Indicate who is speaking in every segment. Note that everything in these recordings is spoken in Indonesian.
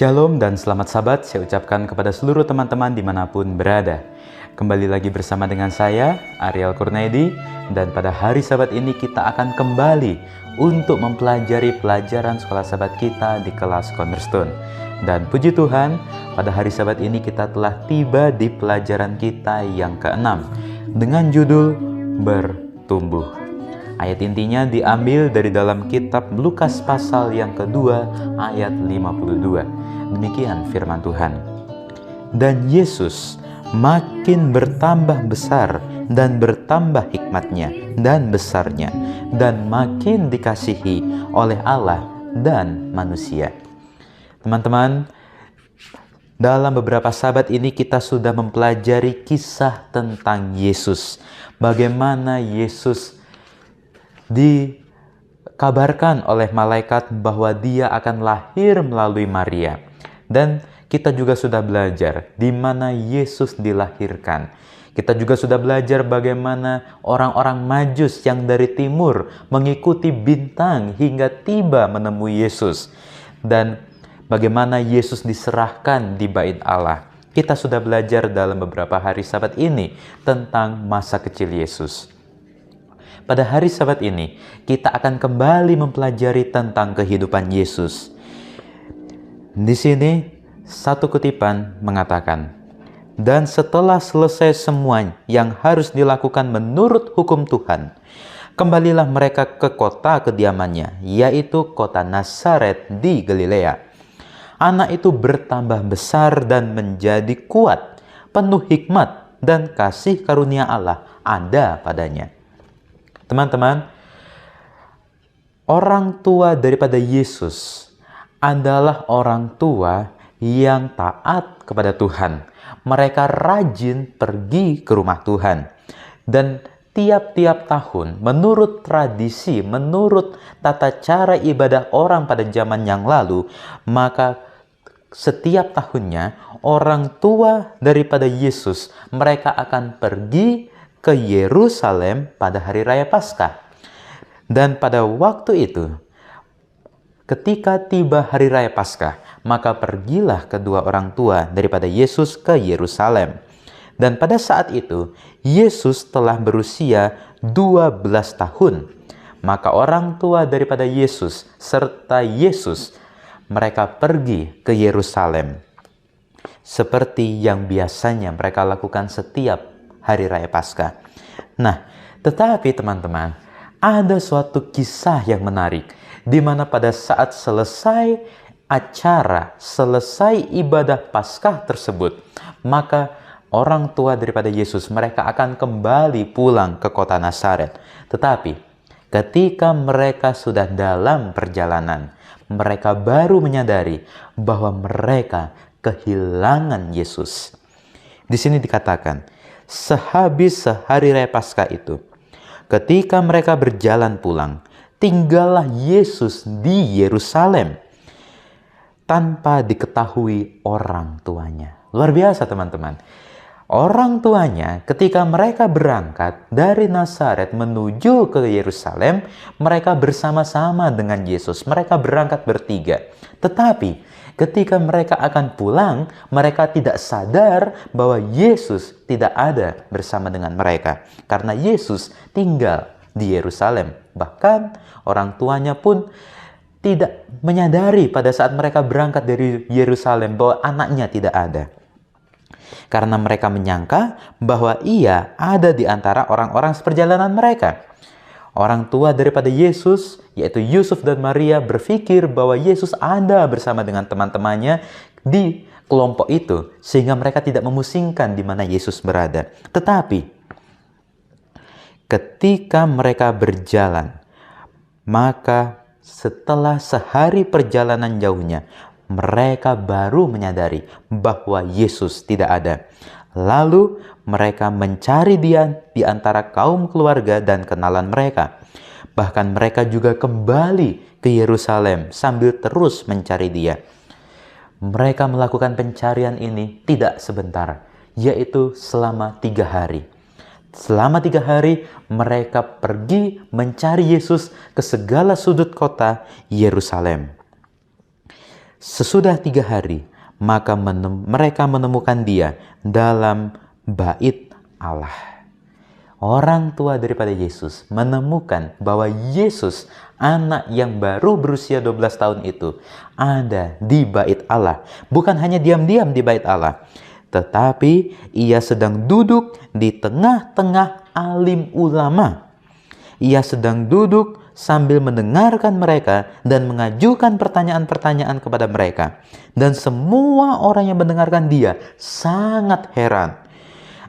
Speaker 1: Shalom dan selamat sahabat saya ucapkan kepada seluruh teman-teman dimanapun berada. Kembali lagi bersama dengan saya, Ariel Kurnaidi, dan pada hari sahabat ini kita akan kembali untuk mempelajari pelajaran sekolah sahabat kita di kelas Cornerstone. Dan puji Tuhan, pada hari sahabat ini kita telah tiba di pelajaran kita yang ke-6 dengan judul Bertumbuh. Ayat intinya diambil dari dalam kitab Lukas pasal yang kedua ayat 52. Demikian firman Tuhan. Dan Yesus makin bertambah besar dan bertambah hikmatnya dan besarnya dan makin dikasihi oleh Allah dan manusia. Teman-teman, dalam beberapa sahabat ini kita sudah mempelajari kisah tentang Yesus. Bagaimana Yesus dikabarkan oleh malaikat bahwa dia akan lahir melalui Maria. Dan kita juga sudah belajar di mana Yesus dilahirkan. Kita juga sudah belajar bagaimana orang-orang Majus yang dari timur mengikuti bintang hingga tiba menemui Yesus. Dan bagaimana Yesus diserahkan di bait Allah. Kita sudah belajar dalam beberapa hari sahabat ini tentang masa kecil Yesus. Pada hari Sabat ini, kita akan kembali mempelajari tentang kehidupan Yesus. Di sini, satu kutipan mengatakan, dan setelah selesai semua yang harus dilakukan menurut hukum Tuhan, kembalilah mereka ke kota kediamannya, yaitu kota Nazaret di Galilea. Anak itu bertambah besar dan menjadi kuat, penuh hikmat dan kasih karunia Allah ada padanya. Teman-teman, orang tua daripada Yesus adalah orang tua yang taat kepada Tuhan. Mereka rajin pergi ke rumah Tuhan. Dan tiap-tiap tahun, menurut tradisi, menurut tata cara ibadah orang pada zaman yang lalu, maka setiap tahunnya orang tua daripada Yesus, mereka akan pergi ke Yerusalem pada hari raya Paskah. Dan pada waktu itu, ketika tiba hari raya Paskah, maka pergilah kedua orang tua daripada Yesus ke Yerusalem. Dan pada saat itu, Yesus telah berusia 12 tahun. Maka orang tua daripada Yesus serta Yesus, mereka pergi ke Yerusalem. Seperti yang biasanya mereka lakukan setiap hari raya Paskah. Nah, tetapi teman-teman, ada suatu kisah yang menarik di mana pada saat selesai acara, selesai ibadah Paskah tersebut, maka orang tua daripada Yesus mereka akan kembali pulang ke kota Nazaret. Tetapi ketika mereka sudah dalam perjalanan, mereka baru menyadari bahwa mereka kehilangan Yesus. Di sini dikatakan, sehabis sehari raya Paskah itu, ketika mereka berjalan pulang, tinggallah Yesus di Yerusalem tanpa diketahui orang tuanya. Luar biasa teman-teman. Orang tuanya ketika mereka berangkat dari Nazaret menuju ke Yerusalem, mereka bersama-sama dengan Yesus. Mereka berangkat bertiga. Tetapi ketika mereka akan pulang, mereka tidak sadar bahwa Yesus tidak ada bersama dengan mereka. Karena Yesus tinggal di Yerusalem. Bahkan orang tuanya pun tidak menyadari pada saat mereka berangkat dari Yerusalem bahwa anaknya tidak ada. Karena mereka menyangka bahwa ia ada di antara orang-orang seperjalanan mereka. Orang tua daripada Yesus, yaitu Yusuf dan Maria, berpikir bahwa Yesus ada bersama dengan teman-temannya di kelompok itu, sehingga mereka tidak memusingkan di mana Yesus berada. Tetapi ketika mereka berjalan, maka setelah sehari perjalanan jauhnya, mereka baru menyadari bahwa Yesus tidak ada. Lalu mereka mencari dia di antara kaum keluarga dan kenalan mereka. Bahkan mereka juga kembali ke Yerusalem sambil terus mencari dia. Mereka melakukan pencarian ini tidak sebentar, yaitu selama 3 hari. Selama 3 hari mereka pergi mencari Yesus ke segala sudut kota Yerusalem. Sesudah 3 hari, maka mereka menemukan dia dalam bait Allah. Orang tua daripada Yesus menemukan bahwa Yesus, anak yang baru berusia 12 tahun itu, ada di bait Allah. Bukan hanya diam-diam di bait Allah, tetapi ia sedang duduk di tengah-tengah alim ulama. Ia sedang duduk sambil mendengarkan mereka dan mengajukan pertanyaan-pertanyaan kepada mereka. Dan semua orang yang mendengarkan dia sangat heran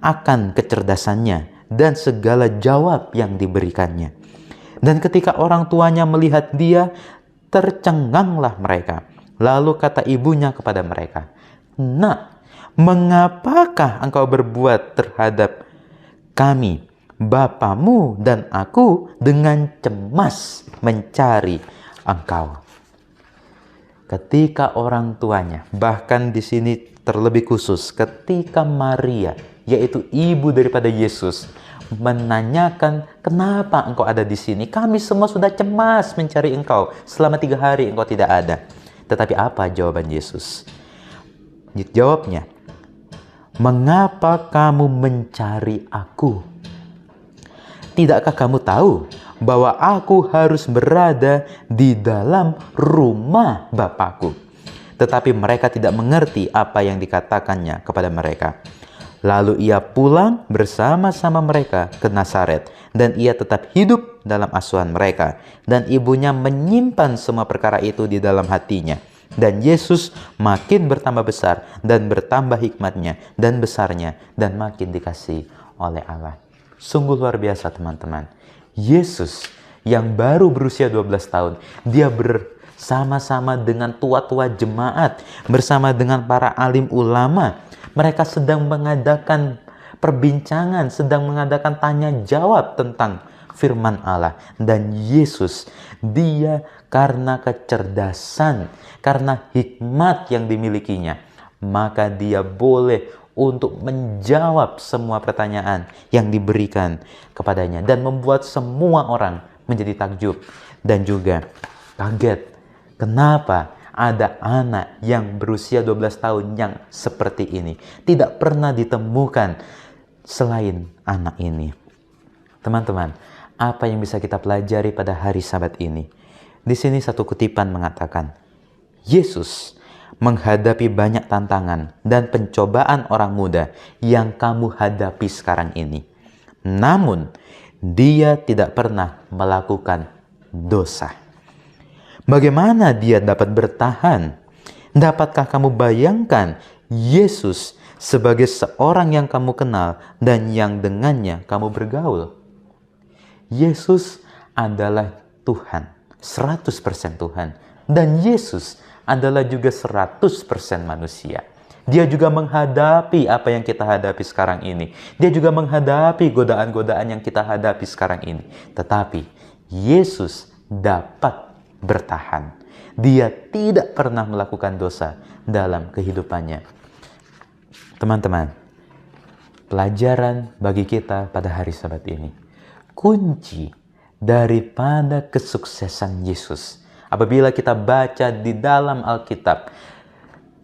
Speaker 1: akan kecerdasannya dan segala jawab yang diberikannya. Dan ketika orang tuanya melihat dia, tercenganglah mereka. Lalu kata ibunya kepada mereka, "Nak, mengapakah engkau berbuat terhadap kami, bapamu dan aku, dengan cemas mencari engkau?" Ketika orang tuanya, bahkan di sini terlebih khusus, ketika Maria, yaitu ibu daripada Yesus, menanyakan, "Kenapa engkau ada di sini? Kami semua sudah cemas mencari engkau. Selama 3 hari engkau tidak ada." Tetapi apa jawaban Yesus? Jawabnya, "Mengapa kamu mencari aku? Tidakkah kamu tahu bahwa aku harus berada di dalam rumah Bapakku?" Tetapi mereka tidak mengerti apa yang dikatakannya kepada mereka. Lalu ia pulang bersama-sama mereka ke Nazaret, dan ia tetap hidup dalam asuhan mereka. Dan ibunya menyimpan semua perkara itu di dalam hatinya. Dan Yesus makin bertambah besar dan bertambah hikmatnya dan besarnya, dan makin dikasihi oleh Allah. Sungguh luar biasa, teman-teman. Yesus yang baru berusia 12 tahun, dia bersama-sama dengan tua-tua jemaat, bersama dengan para alim ulama. Mereka sedang mengadakan perbincangan, sedang mengadakan tanya jawab tentang firman Allah. Dan Yesus, dia karena kecerdasan, karena hikmat yang dimilikinya, maka dia boleh untuk menjawab semua pertanyaan yang diberikan kepadanya, dan membuat semua orang menjadi takjub dan juga kaget. Kenapa ada anak yang berusia 12 tahun yang seperti ini? Tidak pernah ditemukan selain anak ini. Teman-teman, apa yang bisa kita pelajari pada hari Sabat ini? Di sini satu kutipan mengatakan, Yesus menghadapi banyak tantangan dan pencobaan orang muda yang kamu hadapi sekarang ini. Namun, dia tidak pernah melakukan dosa. Bagaimana dia dapat bertahan? Dapatkah kamu bayangkan Yesus sebagai seorang yang kamu kenal dan yang dengannya kamu bergaul? Yesus adalah Tuhan, 100% Tuhan. Dan Yesus adalah juga 100% manusia. Dia juga menghadapi apa yang kita hadapi sekarang ini. Dia juga menghadapi godaan-godaan yang kita hadapi sekarang ini. Tetapi Yesus dapat bertahan. Dia tidak pernah melakukan dosa dalam kehidupannya. Teman-teman, pelajaran bagi kita pada hari Sabat ini. Kunci daripada kesuksesan Yesus. Apabila kita baca di dalam Alkitab,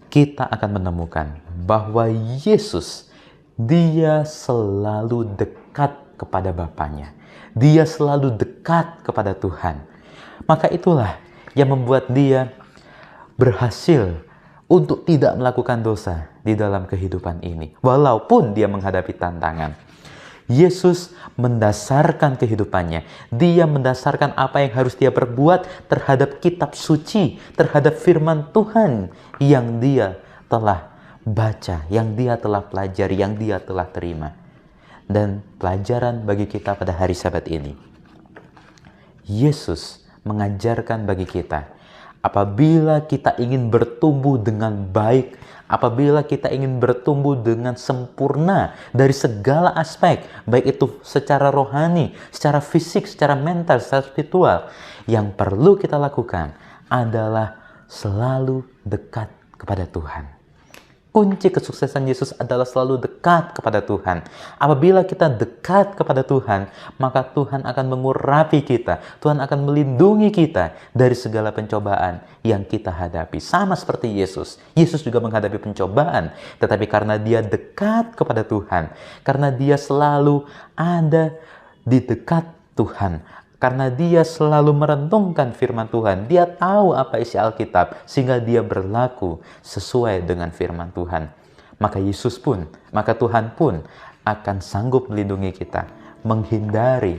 Speaker 1: kita akan menemukan bahwa Yesus, dia selalu dekat kepada Bapanya. Dia selalu dekat kepada Tuhan. Maka itulah yang membuat dia berhasil untuk tidak melakukan dosa di dalam kehidupan ini. Walaupun dia menghadapi tantangan. Yesus mendasarkan kehidupannya. Dia mendasarkan apa yang harus dia perbuat terhadap kitab suci, terhadap firman Tuhan yang dia telah baca, yang dia telah pelajari, yang dia telah terima. Dan pelajaran bagi kita pada hari Sabat ini. Yesus mengajarkan bagi kita, apabila kita ingin bertumbuh dengan baik, apabila kita ingin bertumbuh dengan sempurna dari segala aspek, baik itu secara rohani, secara fisik, secara mental, secara spiritual, yang perlu kita lakukan adalah selalu dekat kepada Tuhan. Kunci kesuksesan Yesus adalah selalu dekat kepada Tuhan. Apabila kita dekat kepada Tuhan, maka Tuhan akan mengurapi kita. Tuhan akan melindungi kita dari segala pencobaan yang kita hadapi. Sama seperti Yesus. Yesus juga menghadapi pencobaan, tetapi karena dia dekat kepada Tuhan, karena dia selalu ada di dekat Tuhan, karena dia selalu merenungkan firman Tuhan, dia tahu apa isi Alkitab, sehingga dia berlaku sesuai dengan firman Tuhan. Maka Tuhan pun akan sanggup melindungi kita, menghindari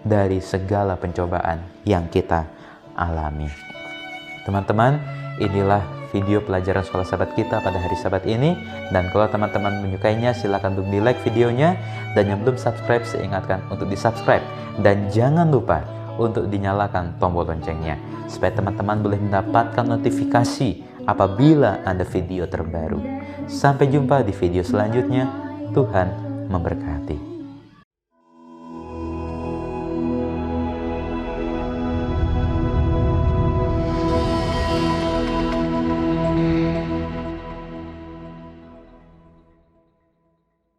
Speaker 1: dari segala pencobaan yang kita alami. Teman-teman, inilah video pelajaran sekolah sahabat kita pada hari Sabat ini. Dan kalau teman-teman menyukainya, silakan untuk di-like videonya. Dan yang belum subscribe, saya ingatkan untuk di-subscribe. Dan jangan lupa untuk dinyalakan tombol loncengnya, supaya teman-teman boleh mendapatkan notifikasi apabila ada video terbaru. Sampai jumpa di video selanjutnya. Tuhan memberkati.